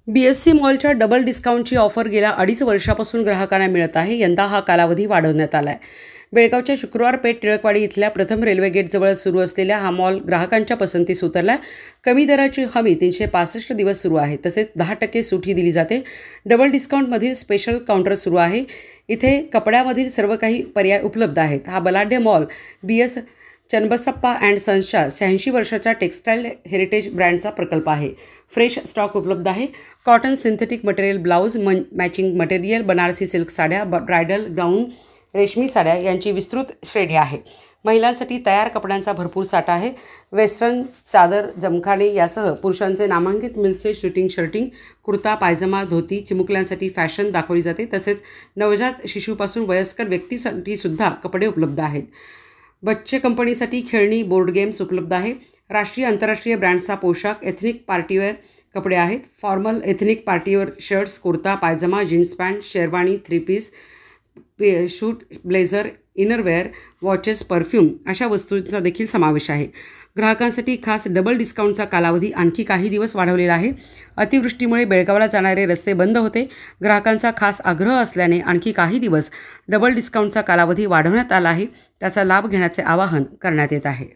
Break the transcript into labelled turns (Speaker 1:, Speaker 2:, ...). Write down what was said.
Speaker 1: BSC मॉलच्या double डिस्काउंटची offer गेल्या 2.5 वर्षापासून ग्राहकांना मिळत आहे. यंदा हा कालावधी वाढवण्यात आला आहे. बेळगावच्या शुक्रवार पेठ टिळकवाडी इथल्या प्रथम रेल्वे गेटजवळ सुरू असलेल्या हा मॉल ग्राहकांच्या पसंतीस उतरला. कमी दराची हमी 365 दिवस सुरू आहे. तसेच 10% सूटही दिली जाते. डबल डिस्काउंटमधील स्पेशल काउंटर सुरू आहे. इथे कपड्यामधील सर्व काही पर्याय उपलब्ध आहेत. हा बलाढ्य मॉल BS चन्नबसप्पा अँड सन्सच्या 86 वर्षाच्या टेक्स्टाईल हेरिटेज ब्रँडचा प्रकल्प आहे. फ्रेश स्टॉक उपलब्ध आहे. Cotton, synthetic material, blouse, matching material, Banarasi silk साड्या, ब्रायडल गाऊन, रेशमी साड्या यांची विस्तृत श्रेणी आहे. महिलांसाठी तयार कपड्यांचा भरपूर साठा आहे. वेस्टर्न, चादर, जमखाने यासह पुरुषांचे नामांकित मिल्से, शर्टिंग, कुर्ता, पायजमा, धोती, चिमुकल्यांसाठी फॅशन दाखवली जाते. तसेच नवजात शिशूपासून वयस्कर व्यक्तीसाठी सुद्धा कपडे उपलब्ध आहेत. बच्चे कंपनीसाठी खेळणी, बोर्ड गेम्स उपलब्ध आहे. राष्ट्रीय आंतरराष्ट्रीय ब्रँड्सचा पोशाख, एथनिक पार्टीवेअर कपडे आहेत. Formal, ethnic partywear shirts, kurta, pyjama, jeans pant, sherwani, 3 piece, suit, blazer, innerwear, watches, perfume अशा वस्तूंचा देखील समावेश आहे. ग्राहकांसाठी खास डबल डिस्काउंटचा कालावधी आणखी काही दिवस वाढवलेला आहे. अतिवृष्टीमुळे बेळगावला जाणारे रस्ते बंद होते. ग्राहकांचा खास आग्रह असल्याने आणखी काही दिवस डबल डिस्काउंटचा कालावधी वाढवण्यात आला आहे. त्याचा लाभ घेण्याचे आवाहन करण्यात येत आहे.